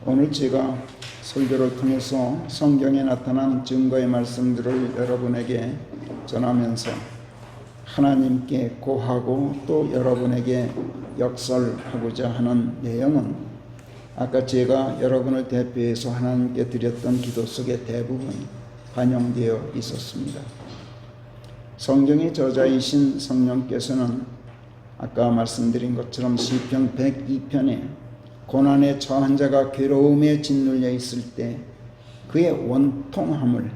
오늘 제가 설교를 통해서 성경에 나타난 증거의 말씀들을 여러분에게 전하면서 하나님께 고하고 또 여러분에게 역설하고자 하는 내용은 아까 제가 여러분을 대표해서 하나님께 드렸던 기도 속에 대부분 반영되어 있었습니다. 성경의 저자이신 성령께서는 아까 말씀드린 것처럼 시편 102편에 고난에 처한 자가 괴로움에 짓눌려 있을 때 그의 원통함을,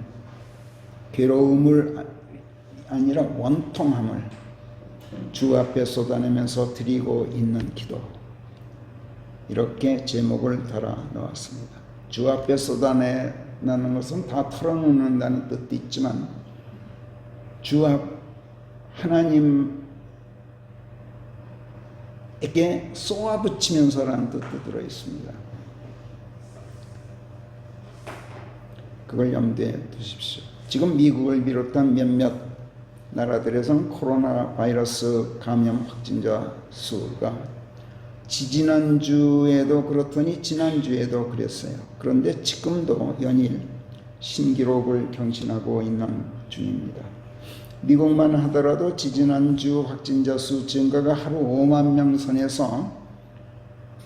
괴로움을 아니라 원통함을 주 앞에 쏟아내면서 드리고 있는 기도, 이렇게 제목을 달아 놓았습니다. 주 앞에 쏟아내는 것은 다 털어놓는다는 뜻도 있지만 주 앞 하나님에게 쏘아붙이면서라는 뜻도 들어있습니다. 그걸 염두에 두십시오. 지금 미국을 비롯한 몇몇 나라들에서는 코로나 바이러스 감염 확진자 수가 지지난주에도 그렇더니 지난주에도 그랬어요. 그런데 지금도 연일 신기록을 경신하고 있는 중입니다. 미국만 하더라도 지지난주 확진자 수 증가가 하루 5만 명 선에서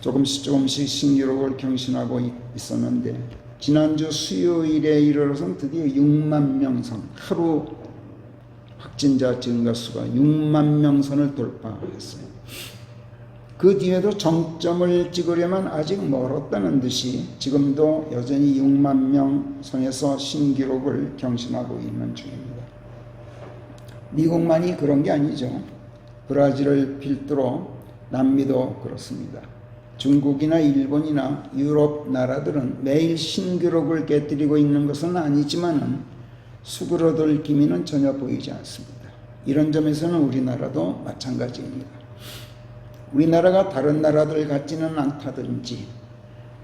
조금씩 신기록을 경신하고 있었는데 지난주 수요일에 이르러서는 드디어 6만 명 선, 하루 확진자 증가 수가 6만 명 선을 돌파했어요. 그 뒤에도 정점을 찍으려면 아직 멀었다는 듯이 지금도 여전히 6만 명 선에서 신기록을 경신하고 있는 중입니다. 미국만이 그런 게 아니죠. 브라질을 필두로 남미도 그렇습니다. 중국이나 일본이나 유럽 나라들은 매일 신기록을 깨뜨리고 있는 것은 아니지만 수그러들 기미는 전혀 보이지 않습니다. 이런 점에서는 우리나라도 마찬가지입니다. 우리나라가 다른 나라들 같지는 않다든지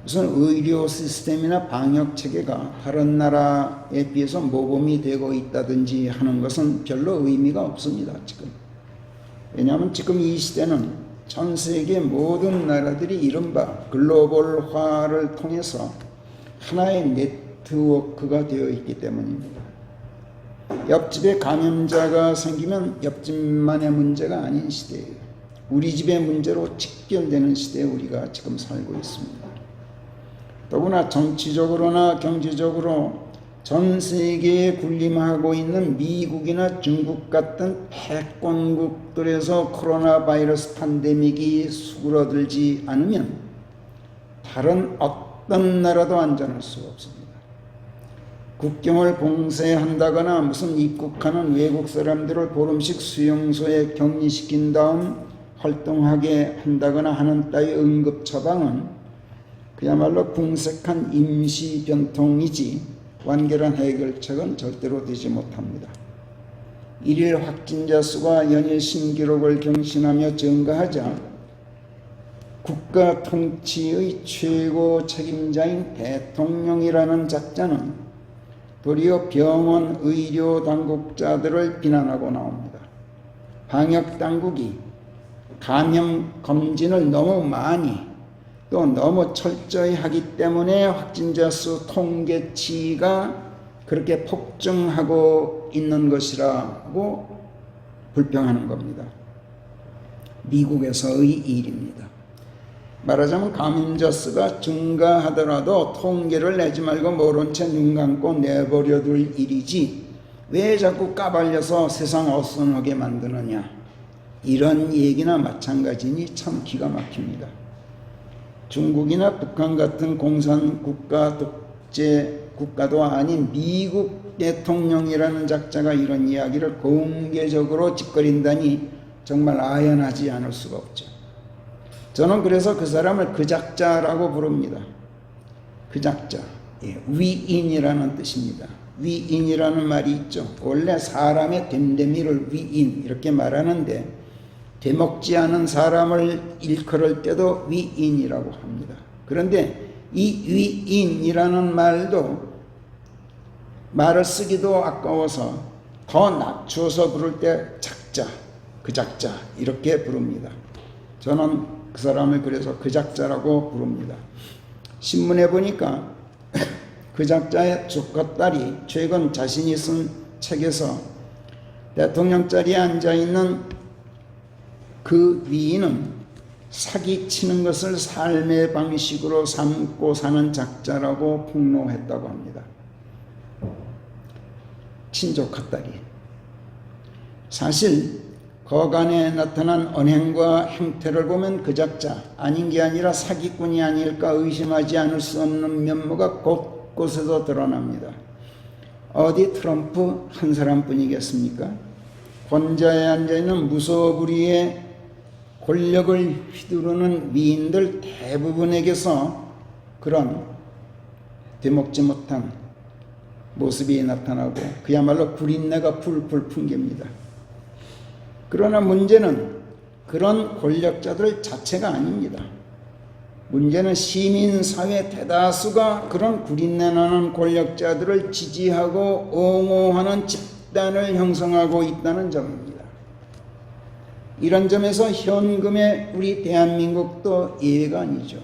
무슨 의료 시스템이나 방역 체계가 다른 나라에 비해서 모범이 되고 있다든지 하는 것은 별로 의미가 없습니다. 지금. 왜냐하면 지금 이 시대는 전 세계 모든 나라들이 이른바 글로벌화를 통해서 하나의 네트워크가 되어 있기 때문입니다. 옆집에 감염자가 생기면 옆집만의 문제가 아닌 시대예요. 우리 집의 문제로 직결되는 시대에 우리가 지금 살고 있습니다. 더구나 정치적으로나 경제적으로 전 세계에 군림하고 있는 미국이나 중국 같은 패권국들에서 코로나 바이러스 팬데믹이 수그러들지 않으면 다른 어떤 나라도 안전할 수가 없습니다. 국경을 봉쇄한다거나 무슨 입국하는 외국 사람들을 보름씩 수용소에 격리시킨 다음 활동하게 한다거나 하는 따위 응급 처방은 그야말로 궁색한 임시 변통이지 완결한 해결책은 절대로 되지 못합니다. 일일 확진자 수가 연일 신기록을 경신하며 증가하자 국가 통치의 최고 책임자인 대통령이라는 작자는 도리어 병원 의료 당국자들을 비난하고 나옵니다. 방역 당국이 감염 검진을 너무 많이 또 너무 철저히 하기 때문에 확진자 수 통계치가 그렇게 폭증하고 있는 것이라고 불평하는 겁니다. 미국에서의 일입니다. 말하자면 감염자 수가 증가하더라도 통계를 내지 말고 모른 채 눈 감고 내버려둘 일이지 왜 자꾸 까발려서 세상 어수선하게 만드느냐, 이런 얘기나 마찬가지니 참 기가 막힙니다. 중국이나 북한 같은 공산국가 독재 국가도 아닌 미국 대통령이라는 작자가 이런 이야기를 공개적으로 짓거린다니 정말 아연하지 않을 수가 없죠. 저는 그래서 그 사람을 그 작자라고 부릅니다. 그 작자, 위인이라는 뜻입니다. 위인이라는 말이 있죠. 원래 사람의 됨됨이를 위인 이렇게 말하는데 되먹지 않은 사람을 일컬을 때도 위인이라고 합니다. 그런데 이 위인이라는 말을 쓰기도 아까워서 더 낮추어서 부를 때 작자, 그 작자 이렇게 부릅니다. 저는 그 사람을 그래서 그 작자라고 부릅니다. 신문에 보니까 그 작자의 조카딸이 최근 자신이 쓴 책에서 대통령 자리에 앉아있는 그 위인은 사기치는 것을 삶의 방식으로 삼고 사는 작자라고 폭로했다고 합니다. 친조카딸이. 사실 거간에 나타난 언행과 행태를 보면 그 작자 아닌 게 아니라 사기꾼이 아닐까 의심하지 않을 수 없는 면모가 곳곳에서 드러납니다. 어디 트럼프 한 사람뿐이겠습니까? 권좌에 앉아있는 무소불위의 권력을 휘두르는 위인들 대부분에게서 그런 되먹지 못한 모습이 나타나고 그야말로 구린내가 풀풀 풍깁니다. 그러나 문제는 그런 권력자들 자체가 아닙니다. 문제는 시민사회 대다수가 그런 구린내나는 권력자들을 지지하고 옹호하는 집단을 형성하고 있다는 점입니다. 이런 점에서 현금의 우리 대한민국도 예외가 아니죠.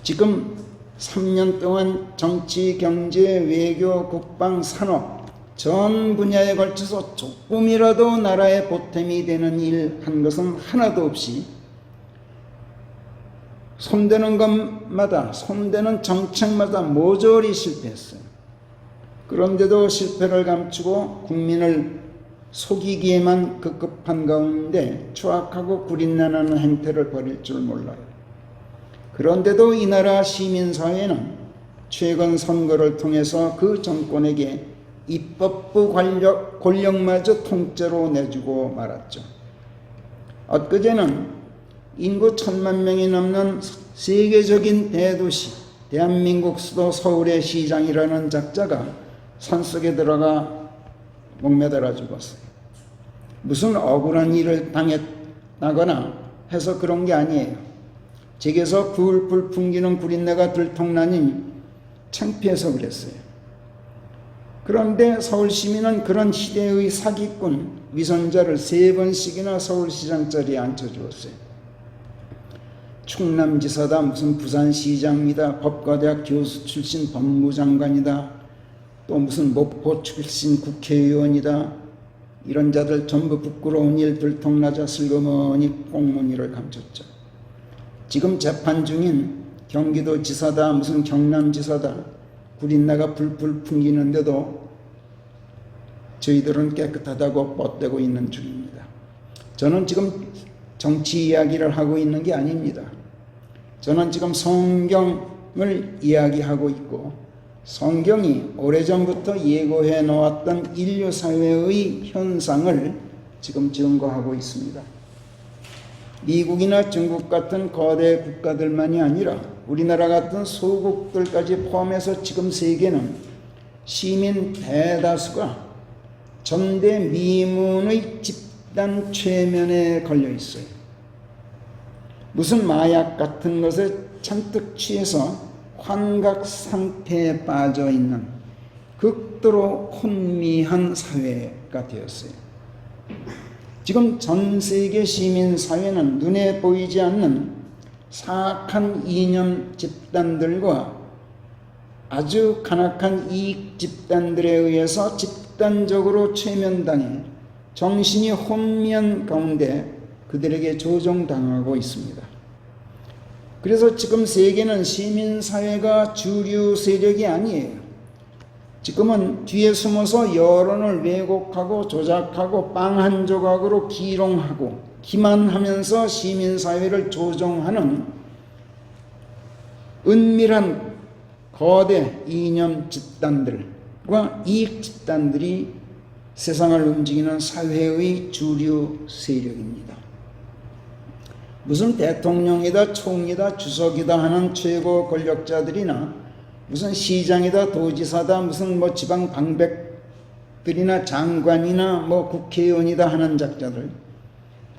지금 3년 동안 정치, 경제, 외교, 국방, 산업 전 분야에 걸쳐서 조금이라도 나라의 보탬이 되는 일 한 것은 하나도 없이 손대는 것마다, 손대는 정책마다 모조리 실패했어요. 그런데도 실패를 감추고 국민을 속이기에만 급급한 가운데 추악하고 구린내나는 행태를 벌일 줄 몰라요. 그런데도 이 나라 시민사회는 최근 선거를 통해서 그 정권에게 입법부 권력마저 통째로 내주고 말았죠. 엊그제는 인구 1,000만 명이 넘는 세계적인 대도시 대한민국 수도 서울의 시장이라는 작자가 산속에 들어가 목매달아 죽었어요. 무슨 억울한 일을 당했다거나 해서 그런 게 아니에요. 제게서 불풀 풍기는 구린내가 들통나니 창피해서 그랬어요. 그런데 서울 시민은 그런 시대의 사기꾼 위선자를 3번씩이나 서울시장 자리에 앉혀주었어요. 충남지사다, 무슨 부산시장이다, 법과대학 교수 출신 법무장관이다, 또 무슨 목포 출신 국회의원이다. 이런 자들 전부 부끄러운 일 들통나자 슬그머니 꽁무니를 감췄죠. 지금 재판 중인 경기도지사다, 무슨 경남지사다, 구린내가 불풀 풍기는데도 저희들은 깨끗하다고 뻗대고 있는 중입니다. 저는 지금 정치 이야기를 하고 있는 게 아닙니다. 저는 지금 성경을 이야기하고 있고 성경이 오래전부터 예고해 놓았던 인류 사회의 현상을 지금 증거하고 있습니다. 미국이나 중국 같은 거대 국가들만이 아니라 우리나라 같은 소국들까지 포함해서 지금 세계는 시민 대다수가 전대미문의 집단 최면에 걸려 있어요. 무슨 마약 같은 것에 잔뜩 취해서 환각 상태에 빠져 있는 극도로 혼미한 사회가 되었어요. 지금 전 세계 시민 사회는 눈에 보이지 않는 사악한 이념 집단들과 아주 간악한 이익 집단들에 의해서 집단적으로 최면당해 정신이 혼미한 가운데 그들에게 조종당하고 있습니다. 그래서 지금 세계는 시민사회가 주류 세력이 아니에요. 지금은 뒤에 숨어서 여론을 왜곡하고 조작하고 빵 한 조각으로 기롱하고 기만하면서 시민사회를 조종하는 은밀한 거대 이념 집단들과 이익 집단들이 세상을 움직이는 사회의 주류 세력입니다. 무슨 대통령이다, 총리다, 주석이다 하는 최고 권력자들이나 무슨 시장이다, 도지사다, 무슨 지방 방백들이나 장관이나 국회의원이다 하는 작자들,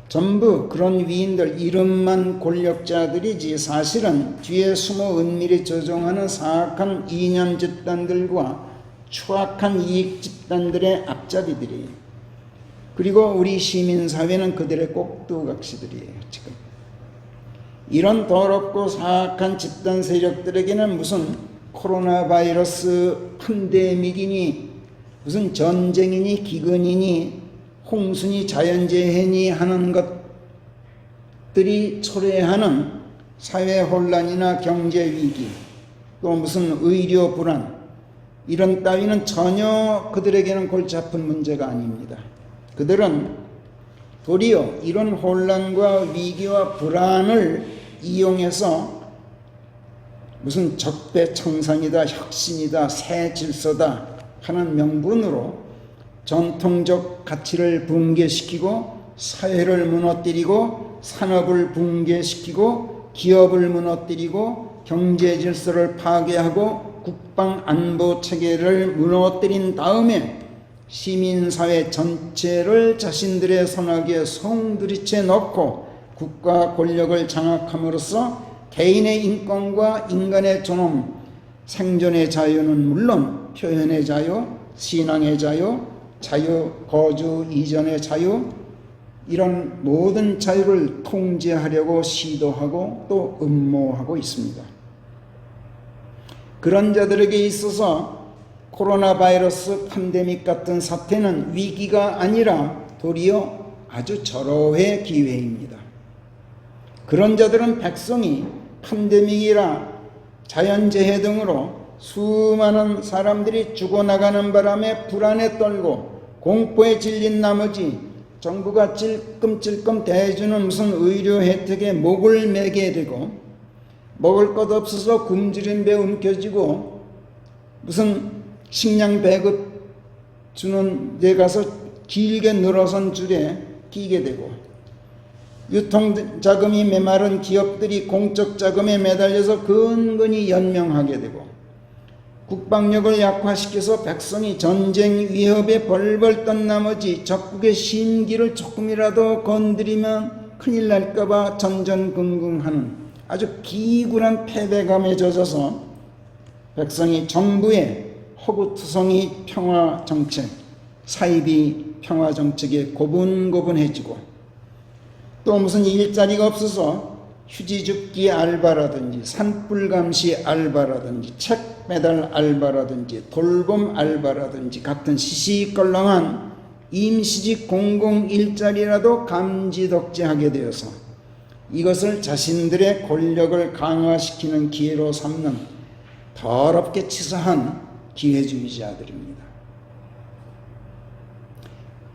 전부 그런 위인들 이름만 권력자들이지 사실은 뒤에 숨어 은밀히 조종하는 사악한 이념 집단들과 추악한 이익 집단들의 앞자리들이에요. 그리고 우리 시민사회는 그들의 꼭두각시들이에요. 지금 이런 더럽고 사악한 집단 세력들에게는 무슨 코로나 바이러스 팬데믹이니 무슨 전쟁이니 기근이니 홍수니 자연재해니 하는 것들이 초래하는 사회 혼란이나 경제 위기 또 무슨 의료 불안 이런 따위는 전혀 그들에게는 골치 아픈 문제가 아닙니다. 그들은 도리어 이런 혼란과 위기와 불안을 이용해서 무슨 적폐청산이다, 혁신이다, 새 질서다 하는 명분으로 전통적 가치를 붕괴시키고 사회를 무너뜨리고 산업을 붕괴시키고 기업을 무너뜨리고 경제 질서를 파괴하고 국방 안보 체계를 무너뜨린 다음에 시민사회 전체를 자신들의 손아귀에 송두리째 넣고 국가 권력을 장악함으로써 개인의 인권과 인간의 존엄, 생존의 자유는 물론 표현의 자유, 신앙의 자유, 자유, 거주 이전의 자유 이런 모든 자유를 통제하려고 시도하고 또 음모하고 있습니다. 그런 자들에게 있어서 코로나 바이러스 팬데믹 같은 사태는 위기가 아니라 도리어 아주 절호의 기회입니다. 그런 자들은 백성이 팬데믹이라 자연재해 등으로 수많은 사람들이 죽어나가는 바람에 불안에 떨고 공포에 질린 나머지 정부가 찔끔찔끔 대주는 무슨 의료 혜택에 목을 매게 되고 먹을 것 없어서 굶주린 배 움켜쥐고 무슨 식량 배급 주는 데 가서 길게 늘어선 줄에 끼게 되고 유통자금이 메마른 기업들이 공적 자금에 매달려서 근근히 연명하게 되고 국방력을 약화시켜서 백성이 전쟁 위협에 벌벌 떤 나머지 적국의 심기를 조금이라도 건드리면 큰일 날까봐 전전긍긍하는 아주 기굴한 패배감에 젖어서 백성이 정부의 허구투성이 평화정책, 사이비 평화정책에 고분고분해지고 또 무슨 일자리가 없어서 휴지줍기 알바라든지 산불감시 알바라든지 책 배달 알바라든지 돌봄 알바라든지 같은 시시껄렁한 임시직 공공 일자리라도 감지덕지하게 되어서 이것을 자신들의 권력을 강화시키는 기회로 삼는 더럽게 치사한 기회주의자들입니다.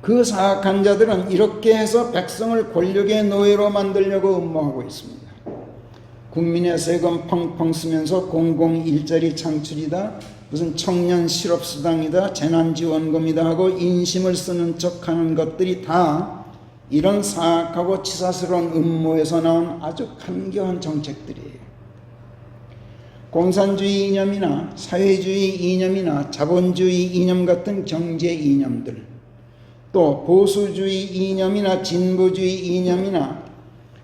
그 사악한 자들은 이렇게 해서 백성을 권력의 노예로 만들려고 음모하고 있습니다. 국민의 세금 펑펑 쓰면서 공공 일자리 창출이다, 무슨 청년 실업수당이다, 재난지원금이다 하고 인심을 쓰는 척하는 것들이 다 이런 사악하고 치사스러운 음모에서 나온 아주 간교한 정책들이에요. 공산주의 이념이나 사회주의 이념이나 자본주의 이념 같은 경제 이념들, 또 보수주의 이념이나 진보주의 이념이나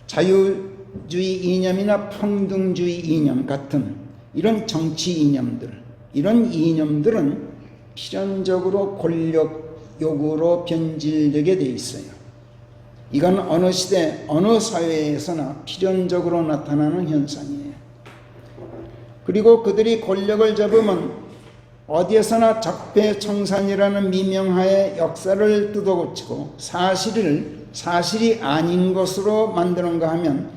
자유주의 이념이나 평등주의 이념 같은 이런 정치 이념들, 이런 이념들은 필연적으로 권력 요구로 변질되게 돼 있어요. 이건 어느 시대, 어느 사회에서나 필연적으로 나타나는 현상이에요. 그리고 그들이 권력을 잡으면 어디에서나 적폐청산이라는 미명하에 역사를 뜯어고치고 사실이 아닌 것으로 만드는가 하면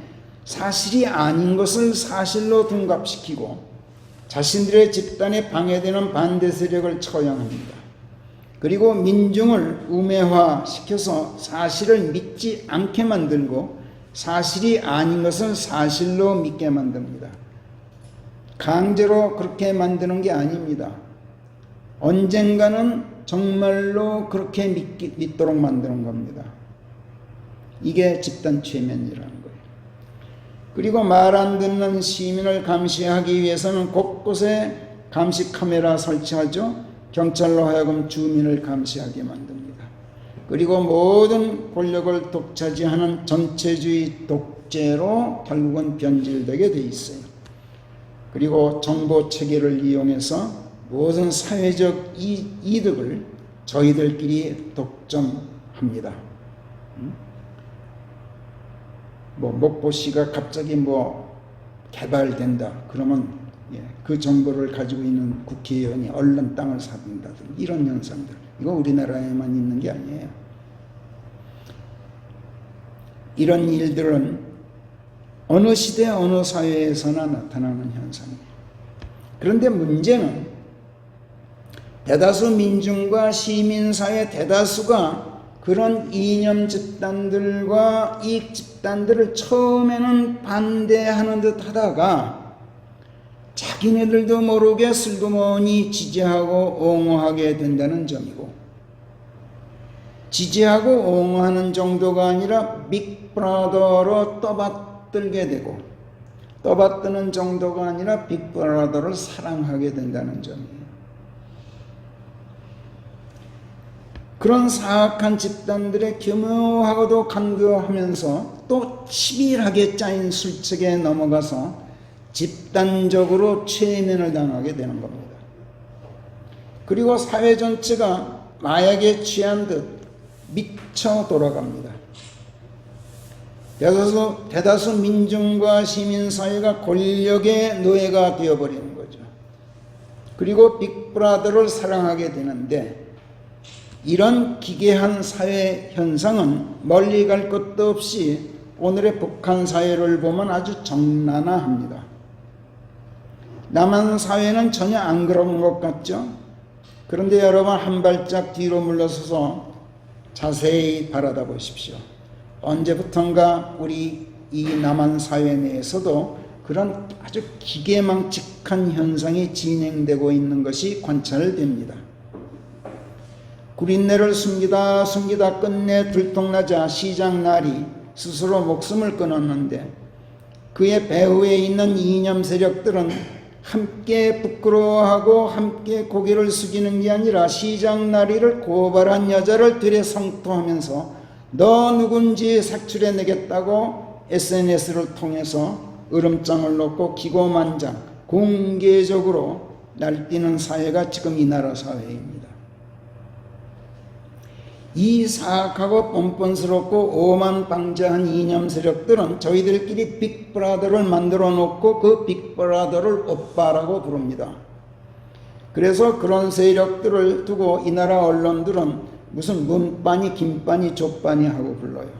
사실이 아닌 것을 사실로 둔갑시키고 자신들의 집단에 방해되는 반대 세력을 처형합니다. 그리고 민중을 우매화시켜서 사실을 믿지 않게 만들고 사실이 아닌 것을 사실로 믿게 만듭니다. 강제로 그렇게 만드는 게 아닙니다. 언젠가는 정말로 그렇게 믿도록 만드는 겁니다. 이게 집단 최면이라는 거예요. 그리고 말 안 듣는 시민을 감시하기 위해서는 곳곳에 감시 카메라 설치하죠. 경찰로 하여금 주민을 감시하게 만듭니다. 그리고 모든 권력을 독차지하는 전체주의 독재로 결국은 변질되게 돼 있어요. 그리고 정보 체계를 이용해서 모든 사회적 이득을 저희들끼리 독점합니다. 뭐 목포시가 갑자기 뭐 개발된다 그러면 그 정보를 가지고 있는 국회의원이 얼른 땅을 사든다든지 이런 현상들, 이거 우리나라에만 있는 게 아니에요. 이런 일들은 어느 시대 어느 사회에서나 나타나는 현상이에요. 그런데 문제는 대다수 민중과 시민사회 대다수가 그런 이념 집단들과 이익 집단들을 처음에는 반대하는 듯 하다가 자기네들도 모르게 슬그머니 지지하고 옹호하게 된다는 점이고, 지지하고 옹호하는 정도가 아니라 빅브라더로 떠받들게 되고, 떠받드는 정도가 아니라 빅브라더를 사랑하게 된다는 점이에요. 그런 사악한 집단들의 교묘하고도 간교하면서 또 치밀하게 짜인 술책에 넘어가서 집단적으로 최면을 당하게 되는 겁니다. 그리고 사회 전체가 마약에 취한 듯 미쳐 돌아갑니다. 대다수 민중과 시민사회가 권력의 노예가 되어버리는 거죠. 그리고 빅브라더를 사랑하게 되는데, 이런 기괴한 사회 현상은 멀리 갈 것도 없이 오늘의 북한 사회를 보면 아주 적나라합니다. 남한 사회는 전혀 안 그런 것 같죠? 그런데 여러분 한 발짝 뒤로 물러서서 자세히 바라다 보십시오. 언제부턴가 우리 이 남한 사회 내에서도 그런 아주 기계망측한 현상이 진행되고 있는 것이 관찰됩니다. 구린내를 숨기다 끝내 들통나자 시장날이 스스로 목숨을 끊었는데, 그의 배후에 있는 이념 세력들은 함께 부끄러워하고 함께 고개를 숙이는 게 아니라 시장나리를 고발한 여자를 되레 성토하면서 너 누군지 색출해내겠다고 SNS를 통해서 으름장을 놓고 기고만장 공개적으로 날뛰는 사회가 지금 이 나라 사회입니다. 이 사악하고 뻔뻔스럽고 오만방자한 이념 세력들은 저희들끼리 빅브라더를 만들어 놓고 그 빅브라더를 오빠라고 부릅니다. 그래서 그런 세력들을 두고 이 나라 언론들은 무슨 문빠니 김빠니 족빠니 하고 불러요.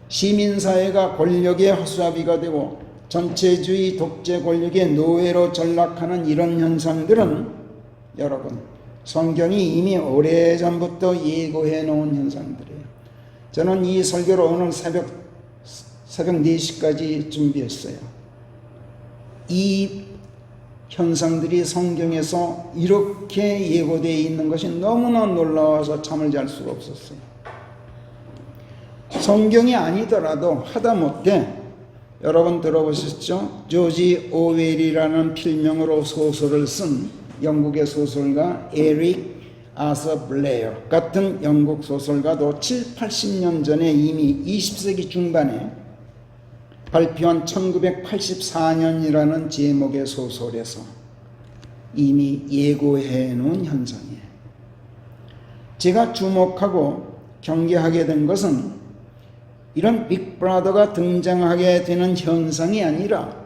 시민사회가 권력의 허수아비가 되고 전체주의 독재 권력의 노예로 전락하는 이런 현상들은 여러분 성경이 이미 오래전부터 예고해 놓은 현상들이에요. 저는 이 설교를 오늘 새벽 4시까지 준비했어요. 이 현상들이 성경에서 이렇게 예고되어 있는 것이 너무나 놀라워서 잠을 잘 수가 없었어요. 성경이 아니더라도 하다못해 여러분 들어보셨죠? 조지 오웰이라는 필명으로 소설을 쓴 영국의 소설가 에릭 아서 블레어 같은 영국 소설가도 80년 전에 이미 20세기 중반에 발표한 1984년이라는 제목의 소설에서 이미 예고해 놓은 현상이에요. 제가 주목하고 경계하게 된 것은 이런 빅브라더가 등장하게 되는 현상이 아니라,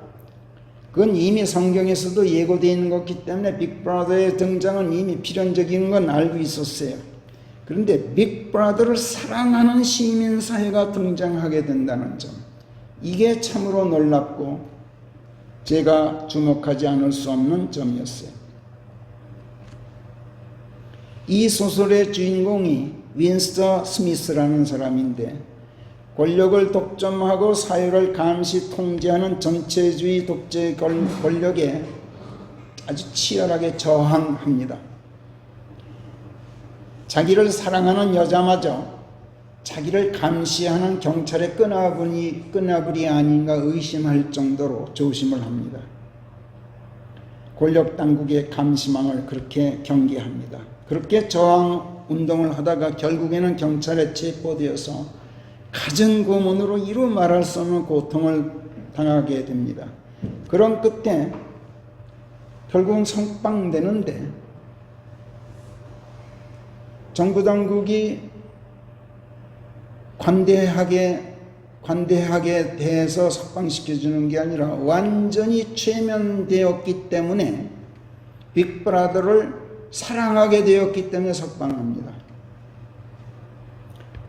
그건 이미 성경에서도 예고되어 있는 것이기 때문에 빅브라더의 등장은 이미 필연적인 건 알고 있었어요. 그런데 빅브라더를 사랑하는 시민사회가 등장하게 된다는 점, 이게 참으로 놀랍고 제가 주목하지 않을 수 없는 점이었어요. 이 소설의 주인공이 윈스터 스미스라는 사람인데, 권력을 독점하고 사회를 감시 통제하는 전체주의 독재 권력에 아주 치열하게 저항합니다. 자기를 사랑하는 여자마저 자기를 감시하는 경찰의 끄나불이 아닌가 의심할 정도로 조심을 합니다. 권력 당국의 감시망을 그렇게 경계합니다. 그렇게 저항 운동을 하다가 결국에는 경찰에 체포되어서 갖은 고문으로 이루 말할 수 없는 고통을 당하게 됩니다. 그런 끝에 결국은 석방되는데, 정부 당국이 관대하게 관대하게 대해서 석방시켜주는 게 아니라 완전히 최면되었기 때문에 빅브라더를 사랑하게 되었기 때문에 석방합니다.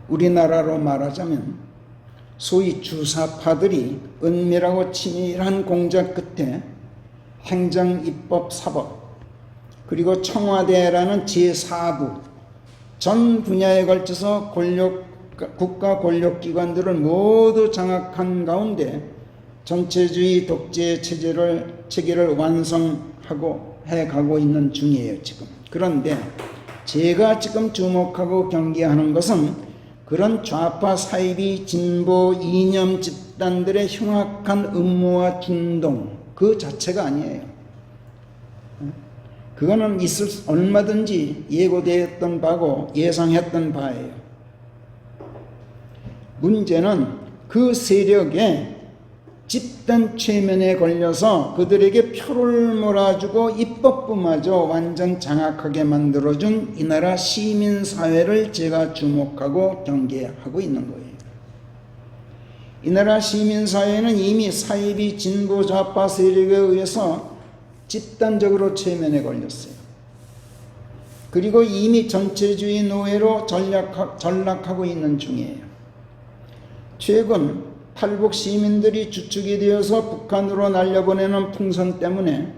우리나라로 말하자면 소위 주사파들이 은밀하고 치밀한 공작 끝에 행정, 입법, 사법 그리고 청와대라는 제4부 전 분야에 걸쳐서 국가 권력기관들을 모두 장악한 가운데 전체주의 독재 체계를 완성하고 해가고 있는 중이에요 지금. 그런데 제가 지금 주목하고 경계하는 것은 그런 좌파 사이비 진보 이념 집단들의 흉악한 음모와 준동 그 자체가 아니에요. 그거는 얼마든지 예고되었던 바고 예상했던 바예요. 문제는 그 세력의 집단 최면에 걸려서 그들에게 표를 몰아주고 입법부마저 완전 장악하게 만들어준 이 나라 시민사회를 제가 주목하고 경계하고 있는 거예요. 이 나라 시민사회는 이미 사이비 진보 좌파 세력에 의해서 집단적으로 최면에 걸렸어요. 그리고 이미 전체주의 노예로 전락하고 있는 중이에요. 최근 탈북 시민들이 주축이 되어서 북한으로 날려보내는 풍선 때문에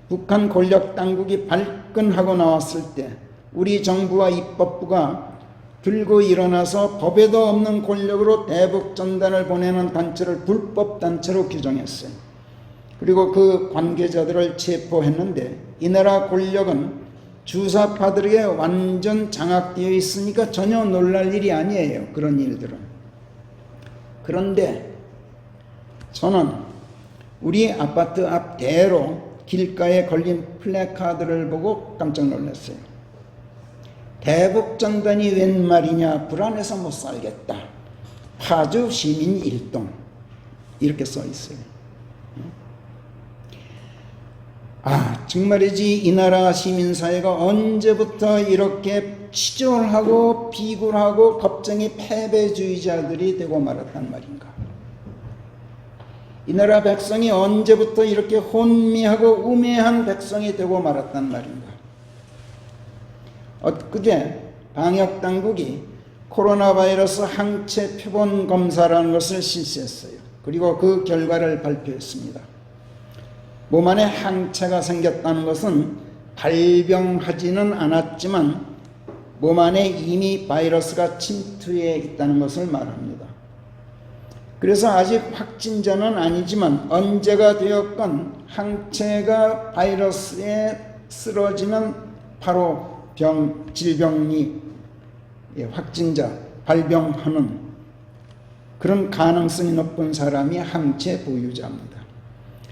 북한 권력 당국이 발끈하고 나왔을 때 우리 정부와 입법부가 들고 일어나서 법에도 없는 권력으로 대북 전단을 보내는 단체를 불법 단체로 규정했어요. 그리고 그 관계자들을 체포했는데 이 나라 권력은 주사파들에게 완전 장악되어 있으니까 전혀 놀랄 일이 아니에요. 그런 일들은. 그런데 저는 우리 아파트 앞 대로 길가에 걸린 플래카드를 보고 깜짝 놀랐어요. 대북 전단이 웬 말이냐, 불안해서 못 살겠다. 파주 시민 일동 이렇게 써 있어요. 정말이지 이 나라 시민사회가 언제부터 이렇게 치졸하고 비굴하고 겁쟁이 패배주의자들이 되고 말았단 말인가. 이 나라 백성이 언제부터 이렇게 혼미하고 우매한 백성이 되고 말았단 말인가. 엊그제 방역당국이 코로나 바이러스 항체 표본 검사라는 것을 실시했어요. 그리고 그 결과를 발표했습니다. 몸 안에 항체가 생겼다는 것은 발병하지는 않았지만 몸 안에 이미 바이러스가 침투해 있다는 것을 말합니다. 그래서 아직 확진자는 아니지만 언제가 되었건 항체가 바이러스에 쓰러지면 바로 질병이 확진자, 발병하는 그런 가능성이 높은 사람이 항체 보유자입니다.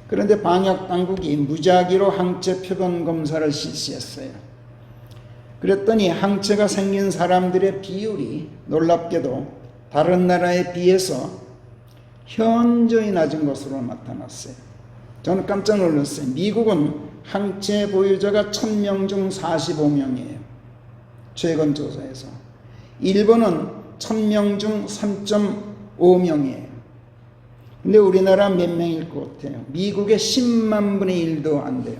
그런데 방역당국이 무작위로 항체 표본 검사를 실시했어요. 그랬더니 항체가 생긴 사람들의 비율이 놀랍게도 다른 나라에 비해서 현저히 낮은 것으로 나타났어요. 저는 깜짝 놀랐어요. 미국은 항체 보유자가 1000명 중 45명이에요. 최근 조사에서. 일본은 1000명 중 3.5명이에요. 근데 우리나라 몇 명일 것 같아요? 미국의 10만 분의 1도 안 돼요.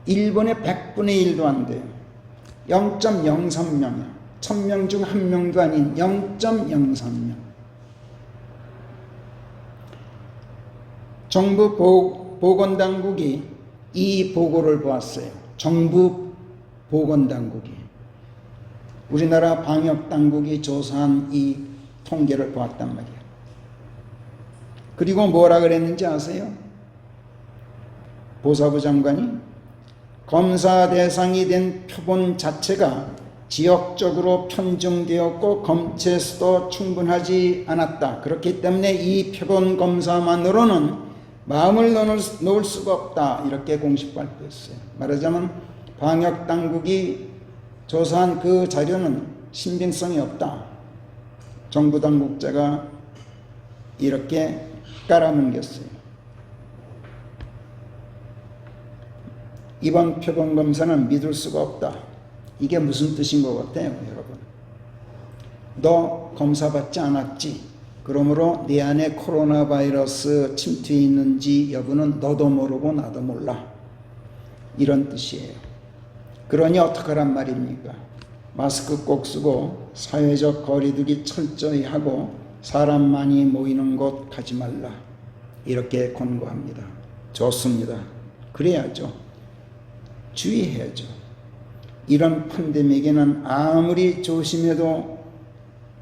일본의 100분의 1도 안 돼요. 0.03명이야. 1000명 중 1명도 아닌 0.03명. 정부 보건당국이 이 보고를 보았어요. 정부 보건당국이. 우리나라 방역당국이 조사한 이 통계를 보았단 말이에요. 그리고 뭐라 그랬는지 아세요? 보사부 장관이 검사 대상이 된 표본 자체가 지역적으로 편중되었고 검체 수도 충분하지 않았다. 그렇기 때문에 이 표본 검사만으로는 마음을 놓을 수가 없다. 이렇게 공식 발표했어요. 말하자면 방역당국이 조사한 그 자료는 신빙성이 없다. 정부 당국자가 이렇게 깔아넘겼어요. 이번 표본 검사는 믿을 수가 없다. 이게 무슨 뜻인 것 같아요, 여러분? 너 검사 받지 않았지? 그러므로 내 안에 코로나 바이러스 침투해 있는지 여부는 너도 모르고 나도 몰라. 이런 뜻이에요. 그러니 어떡하란 말입니까? 마스크 꼭 쓰고 사회적 거리두기 철저히 하고 사람 많이 모이는 곳 가지 말라. 이렇게 권고합니다. 좋습니다. 그래야죠. 주의해야죠. 이런 팬데믹에는 아무리 조심해도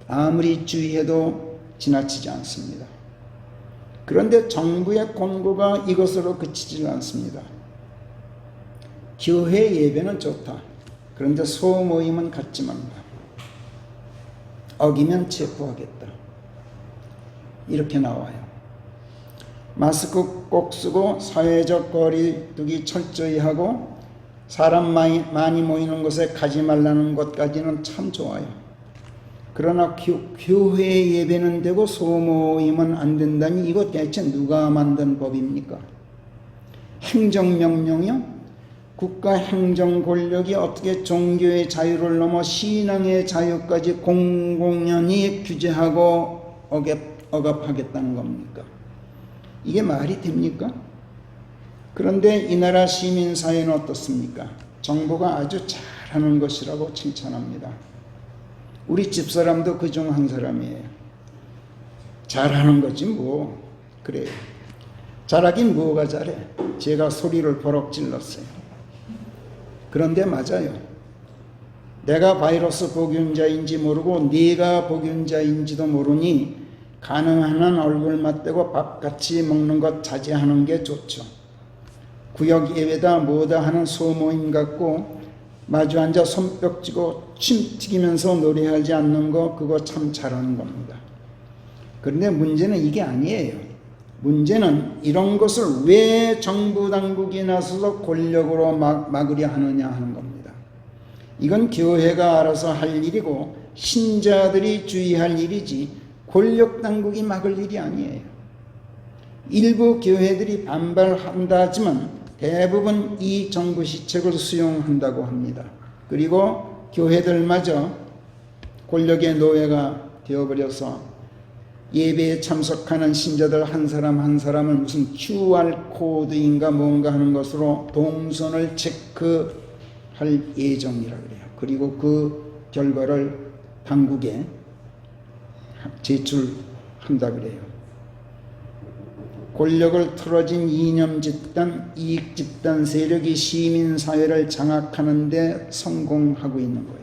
아무리 주의해도 지나치지 않습니다. 그런데 정부의 권고가 이것으로 그치질 않습니다. 교회 예배는 좋다. 그런데 소모임은 갖지 말라. 어기면 체포하겠다. 이렇게 나와요. 마스크 꼭 쓰고 사회적 거리두기 철저히 하고 사람 많이 모이는 곳에 가지 말라는 것까지는 참 좋아요. 그러나 교회 예배는 되고 소모임은 안 된다니 이거 대체 누가 만든 법입니까? 행정명령이요? 국가 행정 권력이 어떻게 종교의 자유를 넘어 신앙의 자유까지 공공연히 규제하고 억압하겠다는 겁니까? 이게 말이 됩니까? 그런데 이 나라 시민사회는 어떻습니까? 정부가 아주 잘하는 것이라고 칭찬합니다. 우리 집사람도 그중 한 사람이에요. 잘하는 거지 뭐. 그래요. 잘하긴 뭐가 잘해. 제가 소리를 버럭 질렀어요. 그런데 맞아요. 내가 바이러스 복균자인지 모르고 네가 복균자인지도 모르니 가능한 한 얼굴 맞대고 밥같이 먹는 것 자제하는 게 좋죠. 구역 예배다 뭐다 하는 소모임 같고 마주 앉아 손뼉 쥐고 침 튀기면서 노래하지 않는 거 그거 참 잘하는 겁니다. 그런데 문제는 이게 아니에요. 문제는 이런 것을 왜 정부 당국이 나서서 권력으로 막으려 하느냐 하는 겁니다. 이건 교회가 알아서 할 일이고 신자들이 주의할 일이지 권력 당국이 막을 일이 아니에요. 일부 교회들이 반발한다 하지만 대부분 이 정부 시책을 수용한다고 합니다. 그리고 교회들마저 권력의 노예가 되어버려서 예배에 참석하는 신자들 한 사람 한 사람을 무슨 QR코드인가 뭔가 하는 것으로 동선을 체크할 예정이라 그래요. 그리고 그 결과를 당국에 제출한다 그래요. 권력을 틀어진 이념 집단, 이익 집단 세력이 시민사회를 장악하는 데 성공하고 있는 거예요.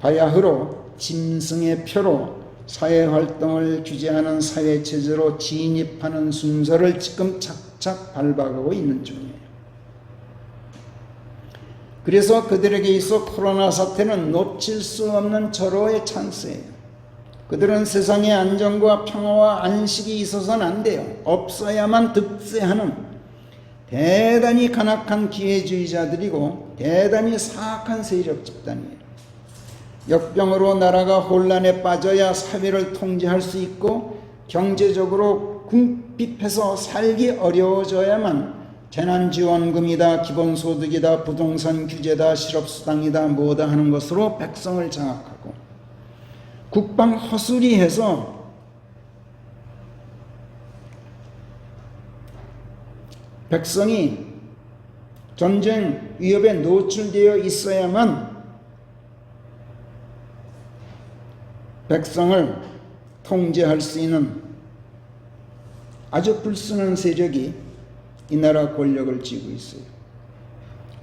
바야흐로 짐승의 표로 사회활동을 규제하는 사회체제로 진입하는 순서를 지금 착착 밟아가고 있는 중이에요. 그래서 그들에게 있어 코로나 사태는 놓칠 수 없는 절호의 찬스예요. 그들은 세상의 안정과 평화와 안식이 있어서는 안 돼요. 없어야만 득세하는 대단히 간악한 기회주의자들이고 대단히 사악한 세력 집단이에요. 역병으로 나라가 혼란에 빠져야 사회를 통제할 수 있고 경제적으로 궁핍해서 살기 어려워져야만 재난지원금이다, 기본소득이다, 부동산 규제다, 실업수당이다, 뭐다 하는 것으로 백성을 장악하고 국방 허술이해서 백성이 전쟁 위협에 노출되어 있어야만 백성을 통제할 수 있는 아주 불순한 세력이 이 나라 권력을 쥐고 있어요.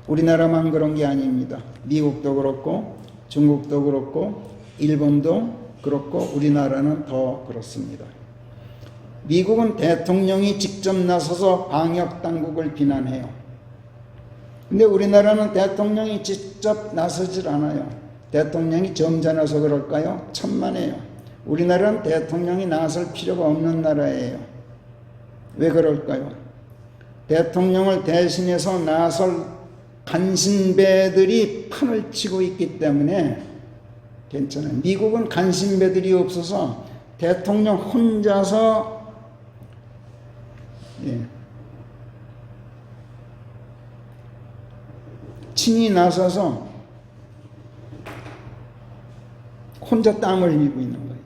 우리나라만 그런 게 아닙니다. 미국도 그렇고 중국도 그렇고 일본도 그렇고 우리나라는 더 그렇습니다. 미국은 대통령이 직접 나서서 방역당국을 비난해요. 근데 우리나라는 대통령이 직접 나서질 않아요. 대통령이 점잖아서 그럴까요? 천만에요. 우리나라는 대통령이 나설 필요가 없는 나라예요. 왜 그럴까요? 대통령을 대신해서 나설 간신배들이 판을 치고 있기 때문에 괜찮아요. 미국은 간신배들이 없어서 대통령 혼자서 친히 나서서 혼자 땀을 흘리고 있는 거예요.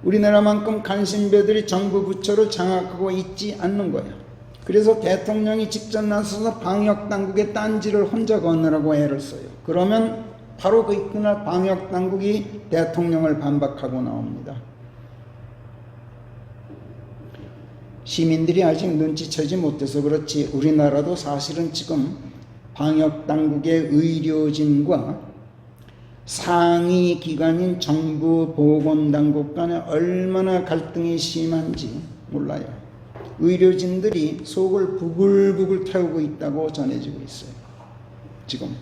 우리나라만큼 간신배들이 정부 부처를 장악하고 있지 않는 거예요. 그래서 대통령이 직접 나서서 방역당국의 딴지를 혼자 거느라고 애를 써요. 그러면 바로 그날 방역당국이 대통령을 반박하고 나옵니다. 시민들이 아직 눈치채지 못해서 그렇지 우리나라도 사실은 지금 방역당국의 의료진과 상위 기관인 정부 보건당국 간에 얼마나 갈등이 심한지 몰라요. 의료진들이 속을 부글부글 태우고 있다고 전해지고 있어요. 지금.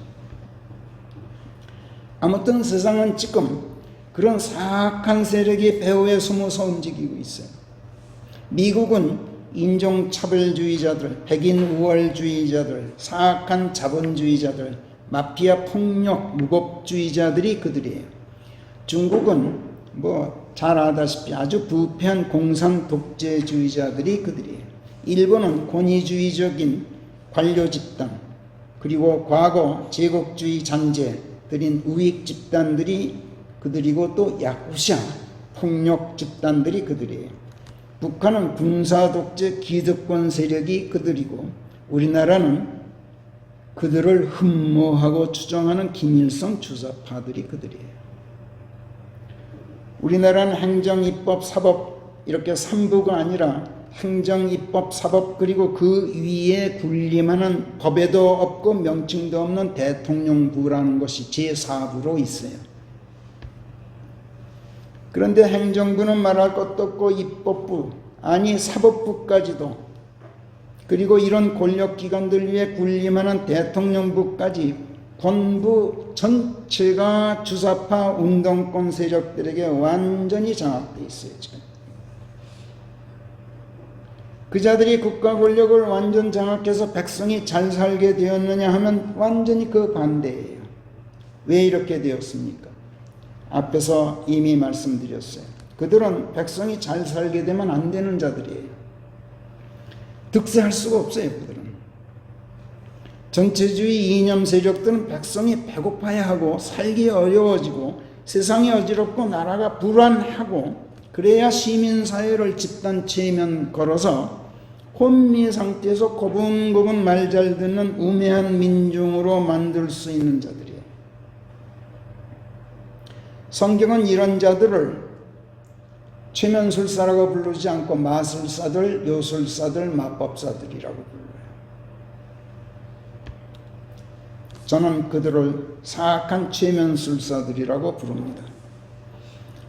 아무튼 세상은 지금 그런 사악한 세력이 배후에 숨어서 움직이고 있어요. 미국은 인종차별주의자들, 백인 우월주의자들, 사악한 자본주의자들, 마피아 폭력 무법주의자들이 그들이에요. 중국은 잘 아다시피 아주 부패한 공산 독재주의자들이 그들이에요. 일본은 권위주의적인 관료 집단, 그리고 과거 제국주의 잔재들인 우익 집단들이 그들이고 또 야쿠샤 폭력 집단들이 그들이에요. 북한은 군사독재 기득권 세력이 그들이고 우리나라는 그들을 흠모하고 추종하는 김일성 주사파들이 그들이에요. 우리나라는 행정, 입법, 사법 이렇게 3부가 아니라 행정, 입법, 사법 그리고 그 위에 군림하는 법에도 없고 명칭도 없는 대통령부라는 것이 제4부로 있어요. 그런데 행정부는 말할 것도 없고 입법부, 아니 사법부까지도 그리고 이런 권력기관들 위에 군림하는 대통령부까지 권부 전체가 주사파 운동권 세력들에게 완전히 장악되어 있어요. 지금. 그 자들이 국가 권력을 완전 장악해서 백성이 잘 살게 되었느냐 하면 완전히 그 반대예요. 왜 이렇게 되었습니까? 앞에서 이미 말씀드렸어요. 그들은 백성이 잘 살게 되면 안 되는 자들이에요. 득세할 수가 없어요. 그들은. 전체주의 이념 세력들은 백성이 배고파야 하고 살기 어려워지고 세상이 어지럽고 나라가 불안하고 그래야 시민사회를 집단 체면 걸어서 혼미 상태에서 고분고분 말 잘 듣는 우매한 민중으로 만들 수 있는 자들이에요. 성경은 이런 자들을 최면술사라고 부르지 않고 마술사들, 요술사들, 마법사들이라고 불러요. 저는 그들을 사악한 최면술사들이라고 부릅니다.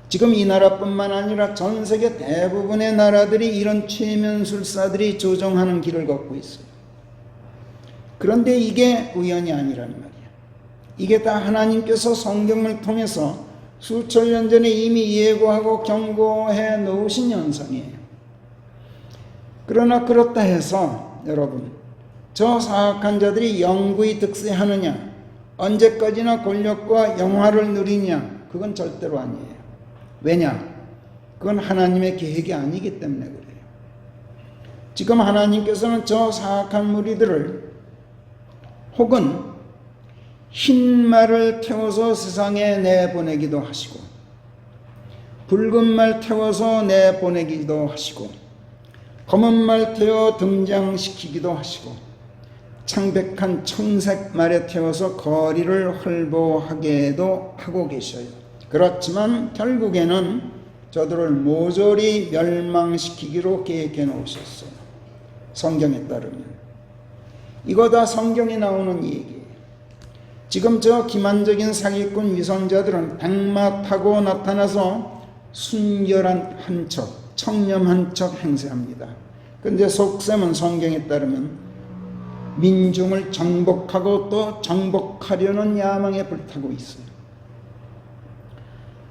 지금 이 나라뿐만 아니라 전 세계 대부분의 나라들이 이런 최면술사들이 조종하는 길을 걷고 있어요. 그런데 이게 우연이 아니라는 말이에요. 이게 다 하나님께서 성경을 통해서 수천 년 전에 이미 예고하고 경고해 놓으신 현상이에요. 그러나 그렇다 해서 여러분, 저 사악한 자들이 영구히 득세하느냐, 언제까지나 권력과 영화를 누리냐, 그건 절대로 아니에요. 왜냐? 그건 하나님의 계획이 아니기 때문에 그래요. 지금 하나님께서는 저 사악한 무리들을 혹은 흰 말을 태워서 세상에 내보내기도 하시고 붉은 말 태워서 내보내기도 하시고 검은 말 태워 등장시키기도 하시고 창백한 청색 말에 태워서 거리를 활보하게도 하고 계셔요. 그렇지만 결국에는 저들을 모조리 멸망시키기로 계획해 놓으셨어요. 성경에 따르면. 이거 다 성경에 나오는 얘기예요. 지금 저 기만적인 사기꾼 위선자들은 백마 타고 나타나서 순결한 한 척, 청렴한 척 행세합니다. 그런데 속셈은 성경에 따르면 민중을 정복하고 또 정복하려는 야망에 불타고 있어요.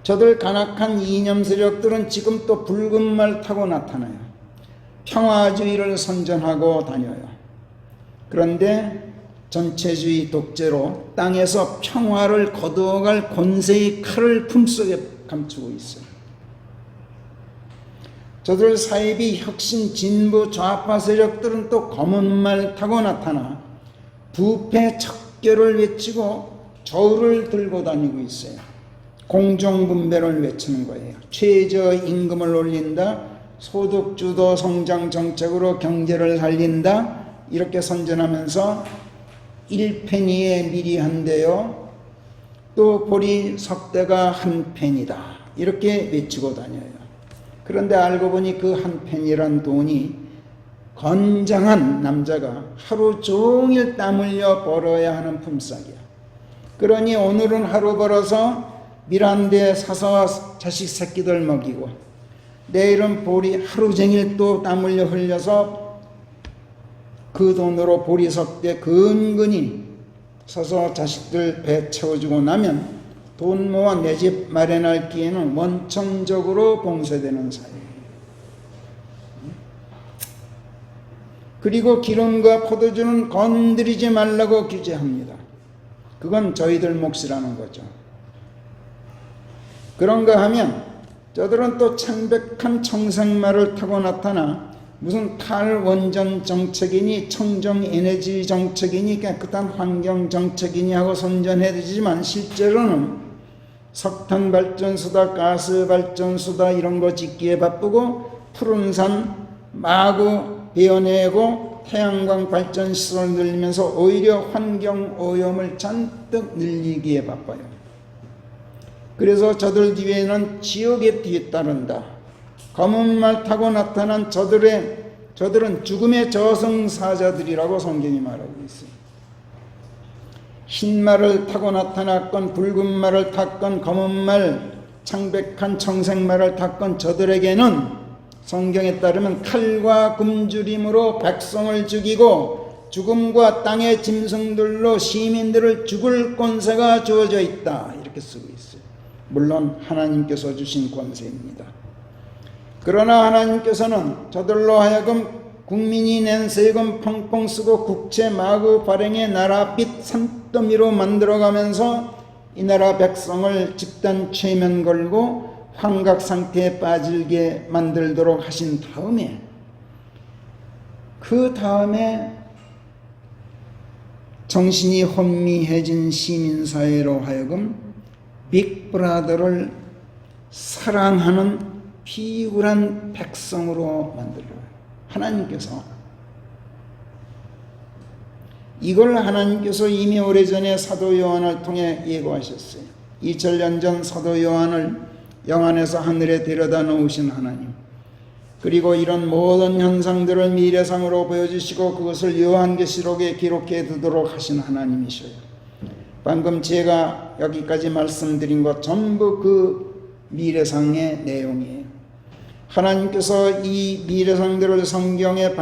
저들 간악한 이념 세력들은 지금 또 붉은 말 타고 나타나요. 평화주의를 선전하고 다녀요. 그런데 전체주의 독재로 땅에서 평화를 거두어갈 권세의 칼을 품속에 감추고 있어요. 저들 사이비 혁신 진보 좌파 세력들은 또 검은 말 타고 나타나 부패 척결을 외치고 저울을 들고 다니고 있어요. 공정분배를 외치는 거예요. 최저임금을 올린다, 소득주도 성장 정책으로 경제를 살린다, 이렇게 선전하면서 1페니에 미리 한대요. 또 보리 석대가 한 펜이다, 이렇게 외치고 다녀요. 그런데 알고 보니 그 한 펜이란 돈이 건장한 남자가 하루 종일 땀 흘려 벌어야 하는 품삯이야. 그러니 오늘은 하루 벌어서 밀한데 사서 자식 새끼들 먹이고, 내일은 보리 하루 종일 또 땀 흘려서 그 돈으로 보리석대 근근히 서서 자식들 배 채워주고 나면 돈 모아 내 집 마련할 기회는 원천적으로 봉쇄되는 사회. 그리고 기름과 포도주는 건드리지 말라고 규제합니다. 그건 저희들 몫이라는 거죠. 그런가 하면 저들은 또 창백한 청색말을 타고 나타나 무슨 탈원전 정책이니 청정에너지 정책이니 깨끗한 환경 정책이니 하고 선전해주지만 실제로는 석탄발전소다, 가스발전소다 이런 거 짓기에 바쁘고 푸른 산 마구 베어내고 태양광 발전시설을 늘리면서 오히려 환경오염을 잔뜩 늘리기에 바빠요. 그래서 저들 뒤에는 지옥에 뒤따른다. 검은 말 타고 나타난 저들은 죽음의 저승사자들이라고 성경이 말하고 있어요. 흰 말을 타고 나타났건 붉은 말을 탔건 검은 말, 창백한 청색 말을 탔건 저들에게는 성경에 따르면 칼과 굶주림으로 백성을 죽이고 죽음과 땅의 짐승들로 시민들을 죽을 권세가 주어져 있다, 이렇게 쓰고 있어요. 물론 하나님께서 주신 권세입니다. 그러나 하나님께서는 저들로 하여금 국민이 낸 세금 펑펑 쓰고 국채 마구 발행해 나라 빚 산더미로 만들어가면서 이 나라 백성을 집단 최면 걸고 환각 상태에 빠지게 만들도록 하신 다음에, 그 다음에 정신이 혼미해진 시민사회로 하여금 빅브라더를 사랑하는 비굴한 백성으로 만들어요. 하나님께서 이걸 하나님께서 이미 오래전에 사도 요한을 통해 예고하셨어요. 2000년 전 사도 요한을 영안에서 하늘에 데려다 놓으신 하나님, 그리고 이런 모든 현상들을 미래상으로 보여주시고 그것을 요한계시록에 기록해 두도록 하신 하나님이셔요. 방금 제가 여기까지 말씀드린 것 전부 그 미래상의 내용이에요. 하나님께서 이 미래상들을 성경에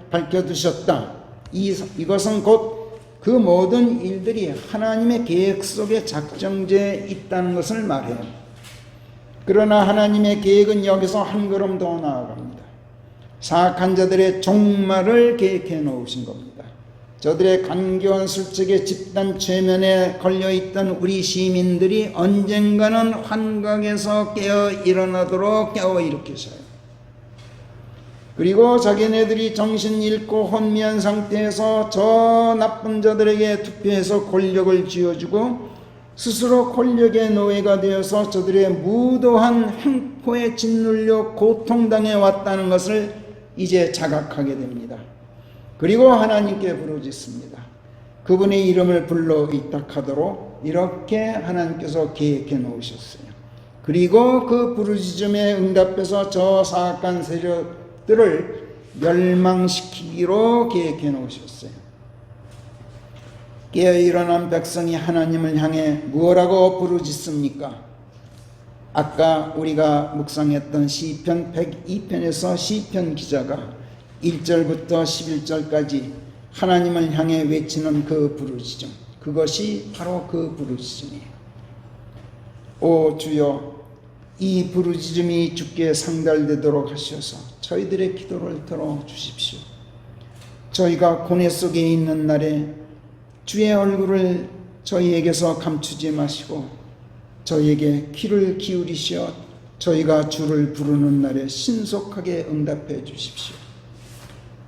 밝혀두셨다. 이것은 곧 그 모든 일들이 하나님의 계획 속에 작정되어 있다는 것을 말해요. 그러나 하나님의 계획은 여기서 한 걸음 더 나아갑니다. 사악한 자들의 종말을 계획해 놓으신 겁니다. 저들의 간교한 술책의 집단 최면에 걸려있던 우리 시민들이 언젠가는 환각에서 깨어 일어나도록 깨워 일으키셔요. 그리고 자기네들이 정신 잃고 혼미한 상태에서 저 나쁜 자들에게 투표해서 권력을 쥐어주고 스스로 권력의 노예가 되어서 저들의 무도한 횡포에 짓눌려 고통당해 왔다는 것을 이제 자각하게 됩니다. 그리고 하나님께 부르짖습니다. 그분의 이름을 불러 위탁하도록 이렇게 하나님께서 계획해 놓으셨어요. 그리고 그 부르짖음에 응답해서 저 사악한 세력들을 멸망시키기로 계획해 놓으셨어요. 깨어 일어난 백성이 하나님을 향해 무엇라고 부르짖습니까? 아까 우리가 묵상했던 시편 102편에서 시편 기자가 1절부터 11절까지 하나님을 향해 외치는 그 부르짖음, 그것이 바로 그 부르짖음이에요. 오 주여, 이 부르짖음이 주께 상달되도록 하셔서 저희들의 기도를 들어주십시오. 저희가 고뇌 속에 있는 날에 주의 얼굴을 저희에게서 감추지 마시고 저희에게 귀를 기울이시어 저희가 주를 부르는 날에 신속하게 응답해 주십시오.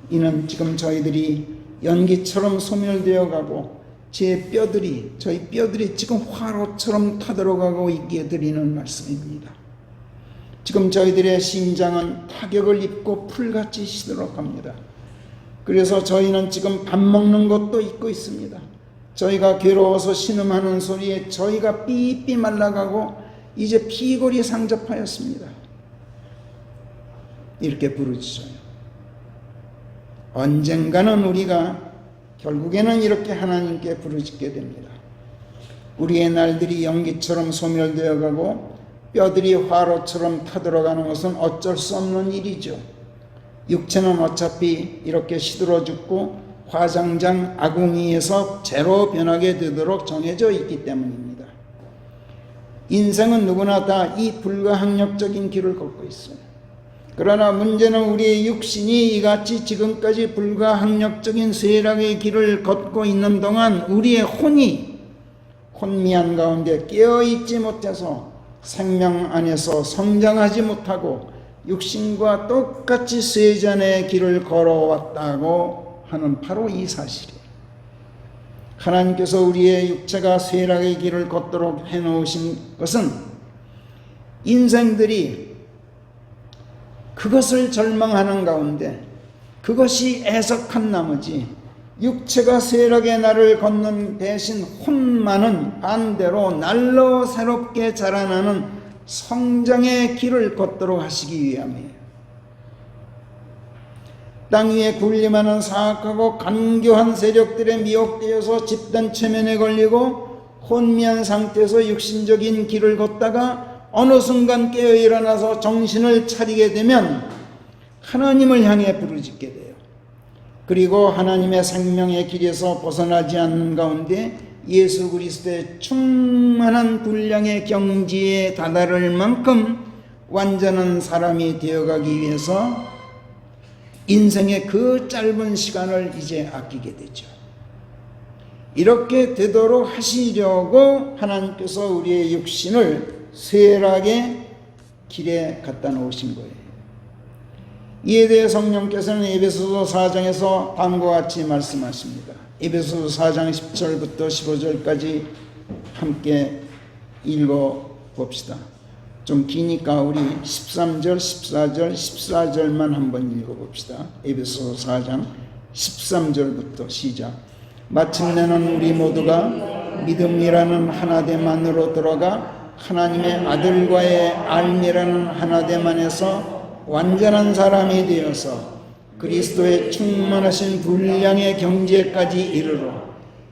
이는 지금 저희들이 연기처럼 소멸되어 가고 제 뼈들이, 저희 뼈들이 지금 화로처럼 타들어가고 있게 드리는 말씀입니다. 지금 저희들의 심장은 타격을 입고 풀같이 시들어갑니다. 그래서 저희는 지금 밥 먹는 것도 잊고 있습니다. 저희가 괴로워서 신음하는 소리에 저희가 삐삐 말라가고 이제 피골이 상접하였습니다. 이렇게 부르짖어요. 언젠가는 우리가 결국에는 이렇게 하나님께 부르짖게 됩니다. 우리의 날들이 연기처럼 소멸되어 가고 뼈들이 화로처럼 타들어가는 것은 어쩔 수 없는 일이죠. 육체는 어차피 이렇게 시들어 죽고 화장장 아궁이에서 재로 변하게 되도록 정해져 있기 때문입니다. 인생은 누구나 다 이 불가항력적인 길을 걷고 있어요. 그러나 문제는 우리의 육신이 이같이 지금까지 불가항력적인 쇠락의 길을 걷고 있는 동안 우리의 혼이 혼미한 가운데 깨어있지 못해서 생명 안에서 성장하지 못하고 육신과 똑같이 쇠잔의 길을 걸어왔다고 하는 바로 이 사실이에요. 하나님께서 우리의 육체가 쇠락의 길을 걷도록 해놓으신 것은 인생들이 그것을 절망하는 가운데 그것이 애석한 나머지 육체가 쇠락의 날을 걷는 대신 혼만은 반대로 날로 새롭게 자라나는 성장의 길을 걷도록 하시기 위함이에요. 땅 위에 군림하는 사악하고 간교한 세력들에 미혹되어서 집단 체면에 걸리고 혼미한 상태에서 육신적인 길을 걷다가 어느 순간 깨어 일어나서 정신을 차리게 되면 하나님을 향해 부르짖게 돼요. 그리고 하나님의 생명의 길에서 벗어나지 않는 가운데 예수 그리스도의 충만한 분량의 경지에 다다를 만큼 완전한 사람이 되어가기 위해서 인생의 그 짧은 시간을 이제 아끼게 되죠. 이렇게 되도록 하시려고 하나님께서 우리의 육신을 쇠락의 길에 갖다 놓으신 거예요. 이에 대해 성령께서는 에베소서 4장에서 다음과 같이 말씀하십니다. 에베소서 4장 10절부터 15절까지 함께 읽어봅시다. 좀 기니까 우리 13절, 14절, 14절만 한번 읽어봅시다. 에베소서 4장 13절부터 시작. 마침내는 우리 모두가 믿음이라는 하나됨만으로 들어가 하나님의 아들과의 알미라는 하나됨 안에서 완전한 사람이 되어서 그리스도의 충만하신 분량의 경지에까지 이르러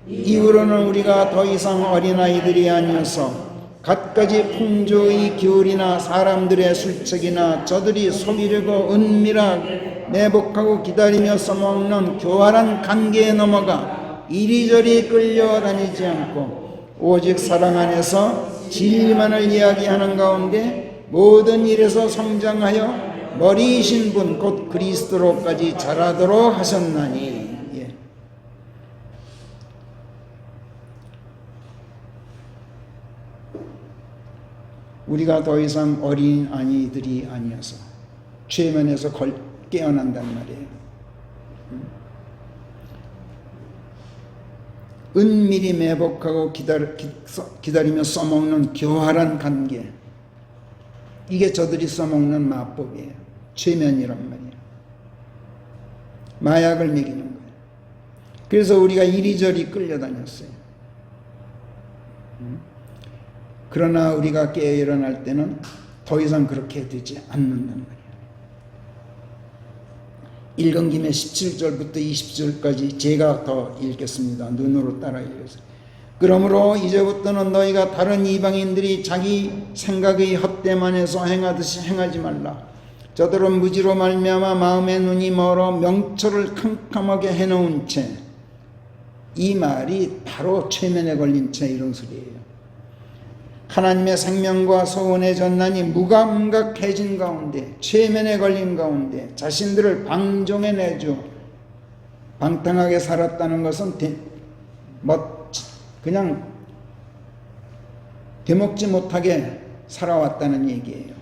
이후로는 우리가 더 이상 어린아이들이 아니어서 갖가지 풍조의 기울이나 사람들의 술책이나 저들이 속이려고 은밀하게 매복하고 기다리며 써먹는 교활한 관계에 넘어가 이리저리 끌려다니지 않고 오직 사랑 안에서 진리만을 이야기하는 가운데 모든 일에서 성장하여 머리이신 분 곧 그리스도로까지 자라도록 하셨나니. 우리가 더 이상 어린 아이들이 아니어서 최면에서 깨어난단 말이에요. 은밀히 매복하고 기다리며 써먹는 교활한 관계, 이게 저들이 써먹는 마법이에요. 최면이란 말이에요. 마약을 먹이는 거예요. 그래서 우리가 이리저리 끌려다녔어요. 그러나 우리가 깨어 일어날 때는 더 이상 그렇게 되지 않는단 말이에요. 읽은 김에 17절부터 20절까지 제가 더 읽겠습니다. 눈으로 따라 읽으세요. 그러므로 이제부터는 너희가 다른 이방인들이 자기 생각의 헛되만에서 행하듯이 행하지 말라. 저들은 무지로 말미암아 마음의 눈이 멀어 명철을 캄캄하게 해놓은 채, 이 말이 바로 최면에 걸린 채 이런 소리예요. 하나님의 생명과 소원의 전난이 무감각해진 가운데, 최면에 걸린 가운데 자신들을 방종해 내주 방탕하게 살았다는 것은 그냥 되먹지 못하게 살아왔다는 얘기예요.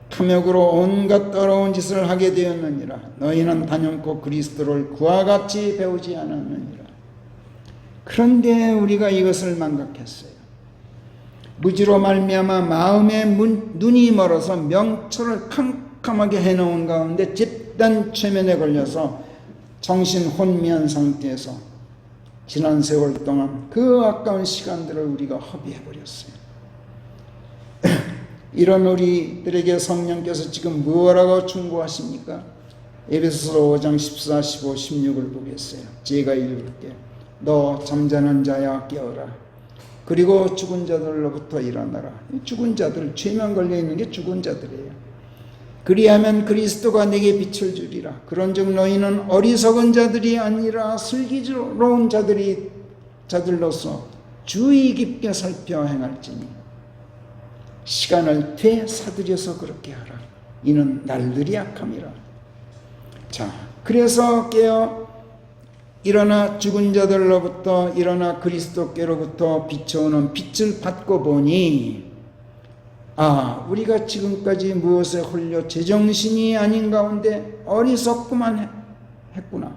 탐욕으로 온갖 더러운 짓을 하게 되었느니라. 너희는 단연코 그리스도를 그와 같이 배우지 않았느니라. 그런데 우리가 이것을 망각했어요. 무지로 말미암아 마음의 눈이 멀어서 명철을 캄캄하게 해놓은 가운데 집단 최면에 걸려서 정신 혼미한 상태에서 지난 세월 동안 그 아까운 시간들을 우리가 허비해버렸어요. 이런 우리들에게 성령께서 지금 뭐라고 충고하십니까? 에베소서 5장 14, 15, 16을 보겠어요. 제가 읽을게요. 너 잠자는 자야 깨어라. 그리고 죽은 자들로부터 일어나라. 죽은 자들, 죄만 걸려있는 게 죽은 자들이에요. 그리하면 그리스도가 내게 빛을 주리라. 그런즉 너희는 어리석은 자들이 아니라 슬기로운 자들로서 주의 깊게 살펴 행할지니 시간을 되사들여서 그렇게 하라. 이는 날들이 약함이라. 자, 그래서 깨어 일어나 죽은 자들로부터 일어나 그리스도께로부터 비춰오는 빛을 받고 보니 우리가 지금까지 무엇에 홀려 제정신이 아닌 가운데 어리석구만 했구나.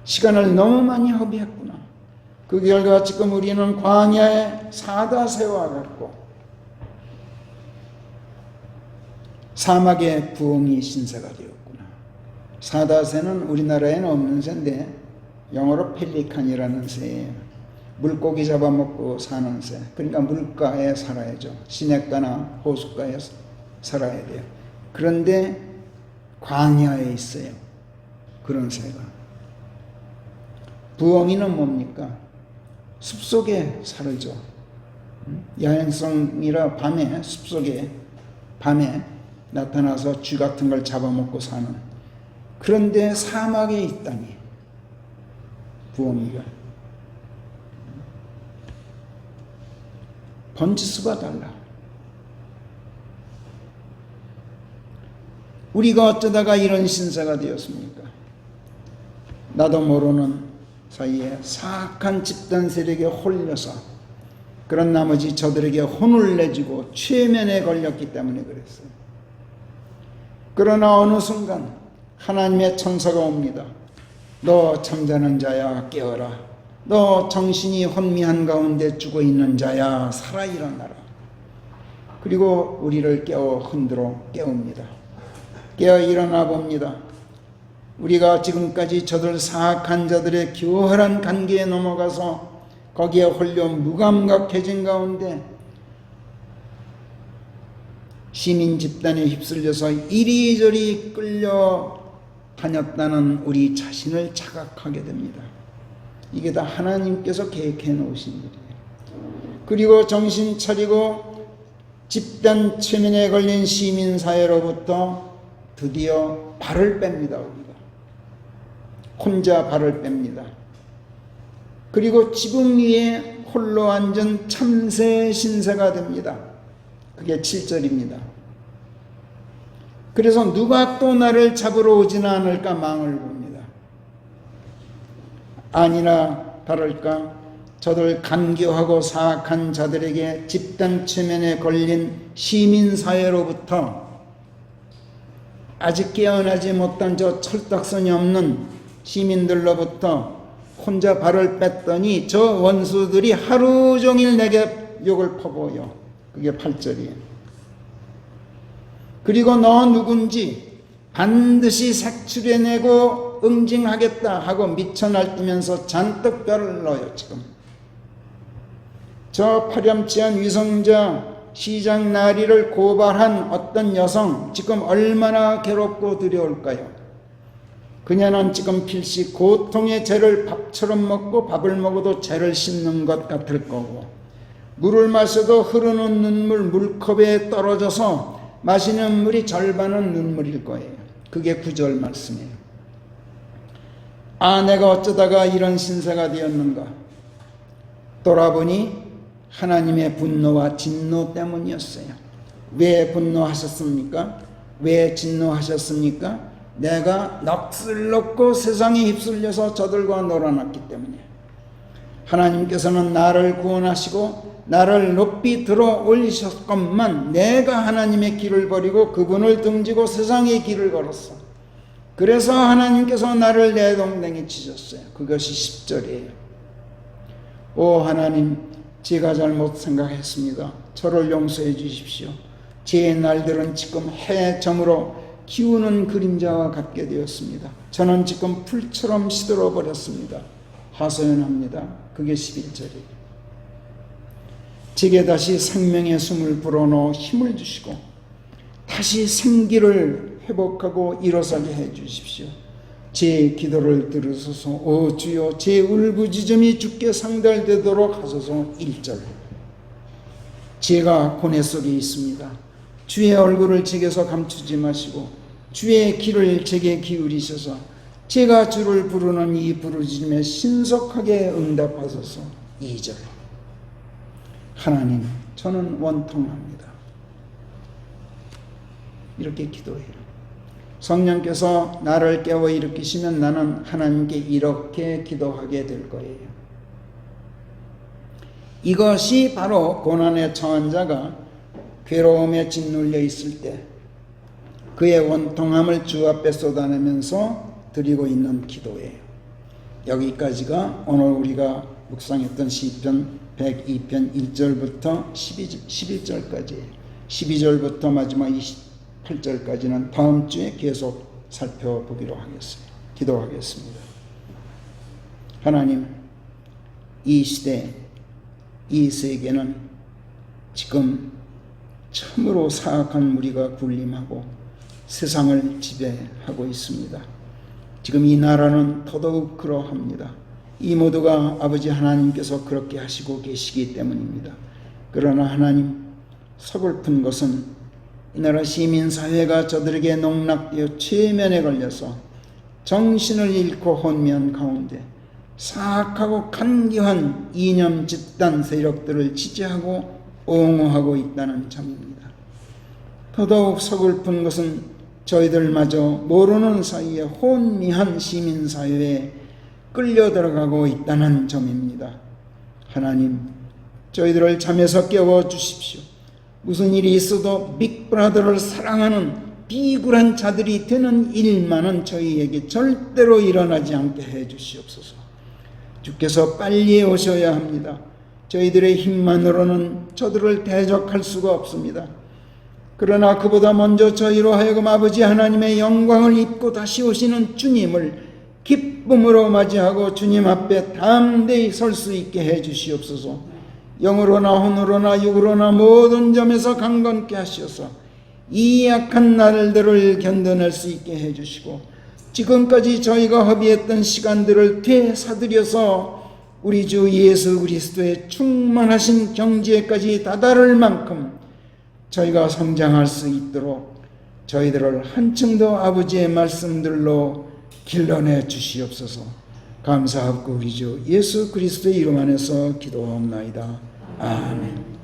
시간을 너무 많이 허비했구나. 그 결과 지금 우리는 광야의 사다새와 같고 사막의 부엉이 신세가 되었구나. 사다새는 우리나라에는 없는 새인데 영어로 펠리칸이라는 새예요. 물고기 잡아먹고 사는 새. 그러니까 물가에 살아야죠. 시냇가나 호숫가에 살아야 돼요. 그런데 광야에 있어요. 그런 새가. 부엉이는 뭡니까? 숲속에 살죠. 야행성이라 밤에 숲속에 밤에 나타나서 쥐 같은 걸 잡아먹고 사는. 그런데 사막에 있다니 부엉이가. 번지수가 달라. 우리가 어쩌다가 이런 신세가 되었습니까? 나도 모르는 사이에 사악한 집단 세력에 홀려서 그런 나머지 저들에게 혼을 내주고 최면에 걸렸기 때문에 그랬어요. 그러나 어느 순간 하나님의 천사가 옵니다. 너 잠자는 자야 깨어라. 너 정신이 혼미한 가운데 죽어있는 자야 살아 일어나라. 그리고 우리를 깨워 흔들어 깨웁니다. 깨어 일어나 봅니다. 우리가 지금까지 저들 사악한 자들의 교활한 관계에 넘어가서 거기에 홀려 무감각해진 가운데 시민 집단에 휩쓸려서 이리저리 끌려 다녔다는 우리 자신을 자각하게 됩니다. 이게 다 하나님께서 계획해 놓으신 일이에요. 그리고 정신 차리고 집단 최면에 걸린 시민사회로부터 드디어 발을 뺍니다. 우리가 혼자 발을 뺍니다. 그리고 지붕 위에 홀로 앉은 참새 신세가 됩니다. 그게 7절입니다. 그래서 누가 또 나를 잡으러 오지는 않을까 망을 봅니다. 아니나 다를까 저들 간교하고 사악한 자들에게 집단 최면에 걸린 시민사회로부터 아직 깨어나지 못한 저 철딱선이 없는 시민들로부터 혼자 발을 뺐더니 저 원수들이 하루 종일 내게 욕을 퍼부어요. 그게 8절이에요. 그리고 너 누군지 반드시 색출해내고 응징하겠다 하고 미쳐 날뛰면서 잔뜩 뼈를 넣어요. 지금 저 파렴치한 위성자 시장 나리를 고발한 어떤 여성 지금 얼마나 괴롭고 두려울까요? 그녀는 지금 필시 고통의 죄를 밥처럼 먹고 밥을 먹어도 죄를 씹는 것 같을 거고 물을 마셔도 흐르는 눈물 물컵에 떨어져서 마시는 물이 절반은 눈물일 거예요. 그게 9절 말씀이에요. 내가 어쩌다가 이런 신세가 되었는가? 돌아보니 하나님의 분노와 진노 때문이었어요. 왜 분노하셨습니까? 왜 진노하셨습니까? 내가 넋을 놓고 세상에 휩쓸려서 저들과 놀아났기 때문에. 하나님께서는 나를 구원하시고 나를 높이 들어 올리셨건만 내가 하나님의 길을 버리고 그분을 등지고 세상의 길을 걸었어. 그래서 하나님께서 나를 내동댕이 치셨어요. 그것이 10절이에요. 오 하나님, 제가 잘못 생각했습니다. 저를 용서해 주십시오. 제 날들은 지금 해저무로 기우는 그림자와 같게 되었습니다. 저는 지금 풀처럼 시들어 버렸습니다. 하소연합니다. 그게 11절이에요. 제게 다시 생명의 숨을 불어넣어 힘을 주시고 다시 생기를 회복하고 일어서게 해 주십시오. 제 기도를 들으소서. 오 주여, 제 울부짖음이 주께 상달되도록 하소서. 1절. 제가 고뇌 속에 있습니다. 주의 얼굴을 제게서 감추지 마시고 주의 귀를 제게 기울이셔서 제가 주를 부르는 이 부르짖음에 신속하게 응답하소서. 2절. 하나님, 저는 원통합니다. 이렇게 기도해요. 성령께서 나를 깨워 일으키시면 나는 하나님께 이렇게 기도하게 될 거예요. 이것이 바로 고난에 처한 자가 괴로움에 짓눌려 있을 때 그의 원통함을 주 앞에 쏟아내면서 드리고 있는 기도예요. 여기까지가 오늘 우리가 묵상했던 시편 102편 1절부터 11절까지예요. 12절부터 마지막 28절까지는 다음 주에 계속 살펴보기로 하겠어요. 기도하겠습니다. 하나님, 이 시대, 이 세계는 지금 참으로 사악한 무리가 군림하고 세상을 지배하고 있습니다. 지금 이 나라는 더더욱 그러합니다. 이 모두가 아버지 하나님께서 그렇게 하시고 계시기 때문입니다. 그러나 하나님, 서글픈 것은 이 나라 시민사회가 저들에게 농락되어 최면에 걸려서 정신을 잃고 혼미한 가운데 사악하고 간교한 이념 집단 세력들을 지지하고 옹호하고 있다는 점입니다. 더더욱 서글픈 것은 저희들마저 모르는 사이에 혼미한 시민사회에 끌려 들어가고 있다는 점입니다. 하나님, 저희들을 잠에서 깨워 주십시오. 무슨 일이 있어도 빅브라더를 사랑하는 비굴한 자들이 되는 일만은 저희에게 절대로 일어나지 않게 해 주시옵소서. 주께서 빨리 오셔야 합니다. 저희들의 힘만으로는 저들을 대적할 수가 없습니다. 그러나 그보다 먼저 저희로 하여금 아버지 하나님의 영광을 입고 다시 오시는 주님을 기쁨으로 맞이하고 주님 앞에 담대히 설 수 있게 해 주시옵소서. 영으로나 혼으로나 육으로나 모든 점에서 강건케 하시어서 이 약한 날들을 견뎌낼 수 있게 해 주시고 지금까지 저희가 허비했던 시간들을 되사들여서 우리 주 예수 그리스도의 충만하신 경지에까지 다다를 만큼 저희가 성장할 수 있도록 저희들을 한층 더 아버지의 말씀들로 길러내 주시옵소서. 감사하고 우리 주 예수 그리스도의 이름 안에서 기도하옵나이다. 아멘.